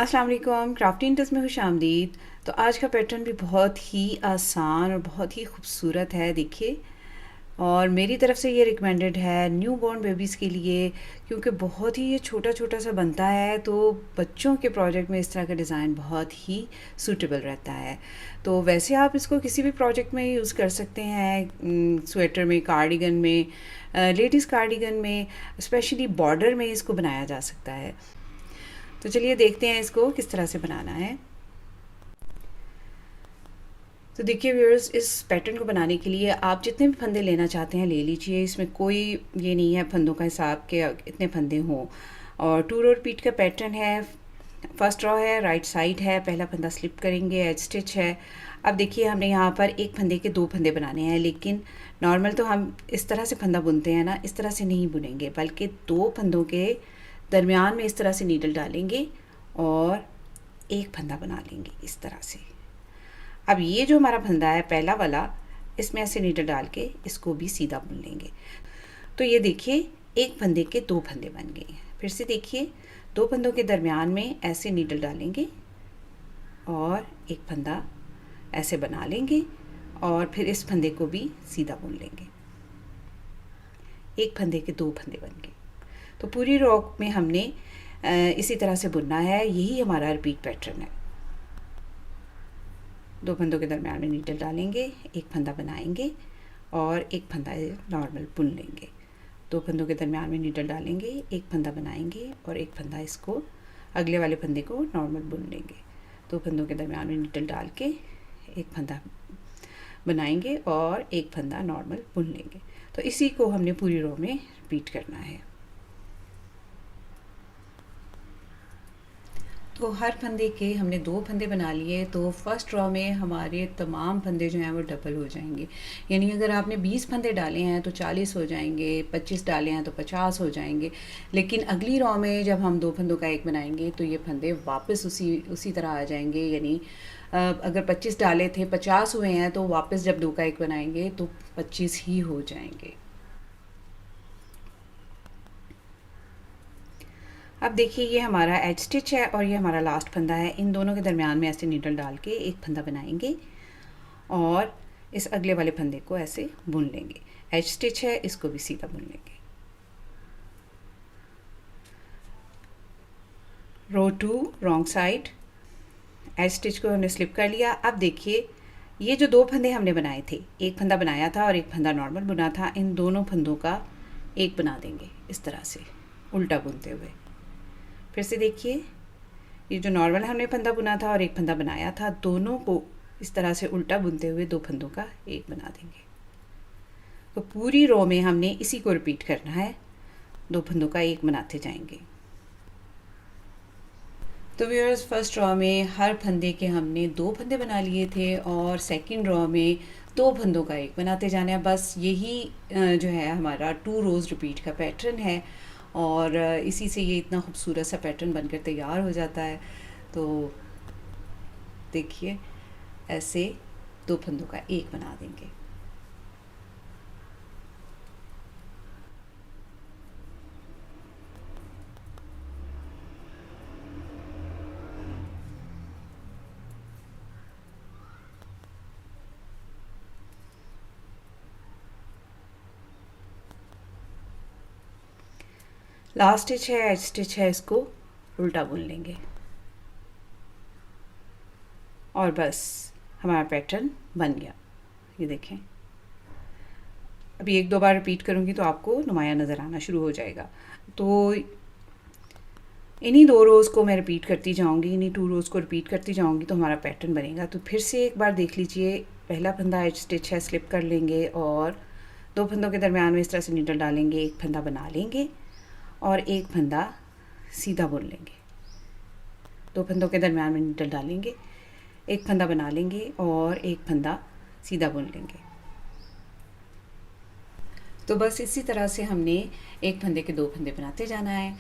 अस्सलाम वालेकुम, crafting tips में खुशामदीद। तो आज का पैटर्न भी बहुत ही आसान और बहुत ही खूबसूरत है, देखिए। और मेरी तरफ से ये रिकमेंडेड है न्यू बॉर्न बेबीज़ के लिए, क्योंकि बहुत ही ये छोटा छोटा सा बनता है, तो बच्चों के प्रोजेक्ट में इस तरह का डिज़ाइन बहुत ही सूटेबल रहता है। तो वैसे आप इसको किसी भी प्रोजेक्ट में यूज़ कर सकते हैं, स्वेटर में, कार्डिगन में, लेडीज़ कार्डिगन में, स्पेशली बॉर्डर में इसको बनाया जा सकता है। तो चलिए देखते हैं इसको किस तरह से बनाना है। तो देखिए व्यूअर्स, इस पैटर्न को बनाने के लिए आप जितने भी फंदे लेना चाहते हैं ले लीजिए। इसमें कोई ये नहीं है फंदों का हिसाब के इतने फंदे हों। और 2 रो रिपीट का पैटर्न है। फर्स्ट रो है, राइट साइड है, पहला फंदा स्लिप करेंगे, एज स्टिच है। अब देखिए हमने यहाँ पर एक फंदे के 2 फंदे बनाने हैं, लेकिन नॉर्मल तो हम इस तरह से फंदा बुनते हैं ना, इस तरह से नहीं बुनेंगे, बल्कि 2 फंदों के दरमियान में इस तरह से नीडल डालेंगे और एक फंदा बना लेंगे इस तरह से। अब ये जो हमारा फंदा है पहला वाला, इसमें ऐसे नीडल डाल के इसको भी सीधा बुन लेंगे। तो ये देखिए एक फंदे के 2 फंदे बन गए। फिर से देखिए 2 फंदों के दरमियान में ऐसे नीडल डालेंगे और एक फंदा ऐसे बना लेंगे और फिर इस फंदे को भी सीधा बुन लेंगे। एक फंदे के 2 फंदे बन गए। तो पूरी रो में हमने इसी तरह से बुनना है, यही हमारा रिपीट पैटर्न है। 2 फंदों के दरमियान में नीडल डालेंगे, एक फंदा बनाएंगे और एक फंदा नॉर्मल बुन लेंगे। 2 फंदों के दरमियान में नीडल डालेंगे, एक फंदा बनाएंगे और एक फंदा इसको अगले वाले फंदे को नॉर्मल बुन लेंगे। 2 फंदों के दरमियान में नीडल डाल के एक फंदा बनाएंगे और एक फंदा नॉर्मल बुन लेंगे। तो इसी को हमने पूरी रो में रिपीट करना है। तो हर फंदे के हमने 2 फंदे बना लिए, तो फर्स्ट रो में हमारे तमाम फंदे जो हैं वो डबल हो जाएंगे। यानी अगर आपने 20 फंदे डाले हैं तो 40 हो जाएंगे, 25 डाले हैं तो 50 हो जाएंगे। लेकिन अगली रो में जब हम 2 फंदों का एक बनाएंगे तो ये फंदे वापस उसी तरह आ जाएंगे। यानी अगर 25 डाले थे 50 हुए हैं, तो वापस जब 2 का एक बनाएंगे तो 25 ही हो जाएंगे। अब देखिए ये हमारा एज स्टिच है और ये हमारा लास्ट फंदा है। इन दोनों के दरमियान में ऐसे नीडल डाल के एक फंदा बनाएंगे और इस अगले वाले फंदे को ऐसे बुन लेंगे। एज स्टिच है, इसको भी सीधा बुन लेंगे। रो 2 रॉन्ग साइड, एज स्टिच को हमने स्लिप कर लिया। अब देखिए ये जो 2 फंदे हमने बनाए थे, एक फंदा बनाया था और एक फंदा नॉर्मल बुना था, इन दोनों फंदों का एक बना देंगे इस तरह से उल्टा बुनते हुए। फिर से देखिए ये जो नॉर्मल हमने फंदा बुना था और एक फंदा बनाया था, दोनों को इस तरह से उल्टा बुनते हुए 2 फंदों का एक बना देंगे। तो पूरी रो में हमने इसी को रिपीट करना है, 2 फंदों का एक बनाते जाएंगे। तो व्यूअर्स, फर्स्ट रो में हर फंदे के हमने 2 फंदे बना लिए थे और सेकंड रो में 2 फंदों का एक बनाते जाना है। बस यही जो है हमारा 2 रोज़ रिपीट का पैटर्न है और इसी से ये इतना खूबसूरत सा पैटर्न बनकर तैयार हो जाता है। तो देखिए ऐसे 2 फंदों का एक बना देंगे। लास्ट स्टिच है, एज स्टिच है, इसको उल्टा बुन लेंगे और बस हमारा पैटर्न बन गया। ये देखें, अभी 1-2 बार रिपीट करूँगी तो आपको नुमाया नज़र आना शुरू हो जाएगा। तो इन्हीं 2 रोज़ को मैं रिपीट करती जाऊँगी, इन्हीं 2 रोज़ को रिपीट करती जाऊँगी तो हमारा पैटर्न बनेगा। तो फिर से एक बार देख लीजिए, पहला फंदा एज स्टिच है, स्लिप कर लेंगे और 2 फंदों के दरमियान में इस तरह से नीडल डालेंगे, एक फंदा बना लेंगे और एक फंदा सीधा बुन लेंगे। 2 फंदों के दरमियान में नीडल डालेंगे, एक फंदा बना लेंगे और एक फंदा सीधा बुन लेंगे। तो बस इसी तरह से हमने एक फंदे के 2 फंदे बनाते जाना है।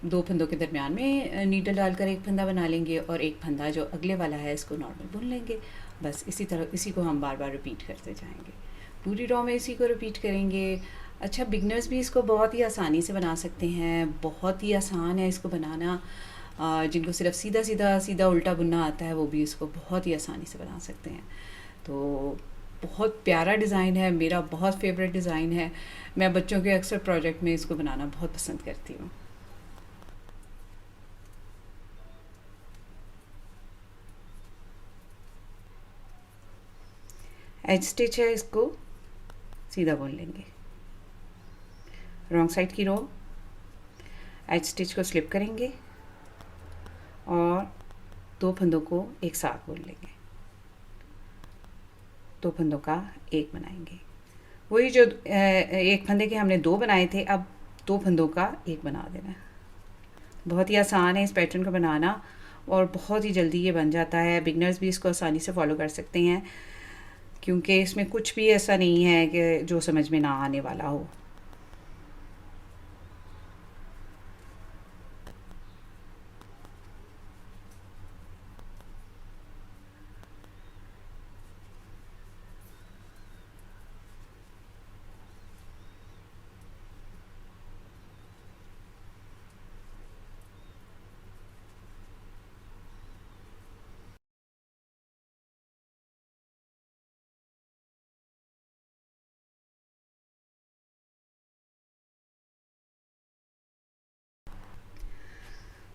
2 फंदों के दरमियान में नीडल डालकर एक फंदा बना लेंगे और एक फंदा जो अगले वाला है इसको नॉर्मल बुन लेंगे। बस इसी को हम बार बार रिपीट करते जाएंगे। पूरी रो में इसी को रिपीट करेंगे। अच्छा, बिगनर्स भी इसको बहुत ही आसानी से बना सकते हैं, बहुत ही आसान है इसको बनाना। जिनको सिर्फ सीधा सीधा सीधा उल्टा बुनना आता है वो भी इसको बहुत ही आसानी से बना सकते हैं। तो बहुत प्यारा डिज़ाइन है, मेरा बहुत फेवरेट डिज़ाइन है। मैं बच्चों के अक्सर प्रोजेक्ट में इसको बनाना बहुत पसंद करती हूँ। एज स्टिच है, इसको सीधा बुन लेंगे। रॉन्ग साइड की रो, एज स्टिच को स्लिप करेंगे और दो फंदों को एक साथ बुन लेंगे। दो फंदों का एक बनाएंगे। वही जो एक फंदे के हमने दो बनाए थे, अब दो फंदों का एक बना देना है। बहुत ही आसान है इस पैटर्न को बनाना और बहुत ही जल्दी ये बन जाता है। बिगनर्स भी इसको आसानी से फॉलो कर सकते हैं क्योंकि इसमें कुछ भी ऐसा नहीं है कि जो समझ में ना आने वाला हो।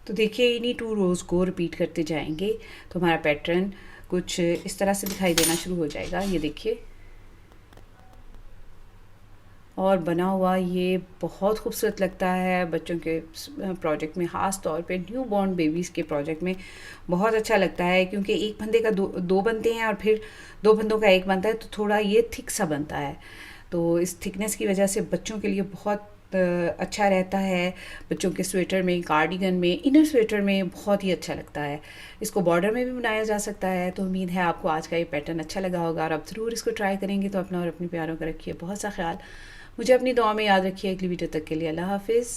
तो देखिए इन्हीं 2 रोज़ को रिपीट करते जाएंगे तो हमारा पैटर्न कुछ इस तरह से दिखाई देना शुरू हो जाएगा। ये देखिए, और बना हुआ ये बहुत खूबसूरत लगता है बच्चों के प्रोजेक्ट में, ख़ास तौर पे न्यू बॉर्न बेबीज़ के प्रोजेक्ट में बहुत अच्छा लगता है क्योंकि एक फंदे का दो बनते हैं और फिर दो फंदों का एक बनता है, तो थोड़ा ये थिक सा बनता है। तो इस थिकनेस की वजह से बच्चों के लिए बहुत अच्छा रहता है। बच्चों के स्वेटर में, कार्डिगन में, इनर स्वेटर में बहुत ही अच्छा लगता है। इसको बॉर्डर में भी बनाया जा सकता है। तो उम्मीद है आपको आज का ये पैटर्न अच्छा लगा होगा और आप ज़रूर इसको ट्राई करेंगे। तो अपना और अपने प्यारों का रखिए बहुत सा ख्याल। मुझे अपनी दुआ में याद रखिए। अगली वीडियो तक के लिए अल्लाह हाफिज़।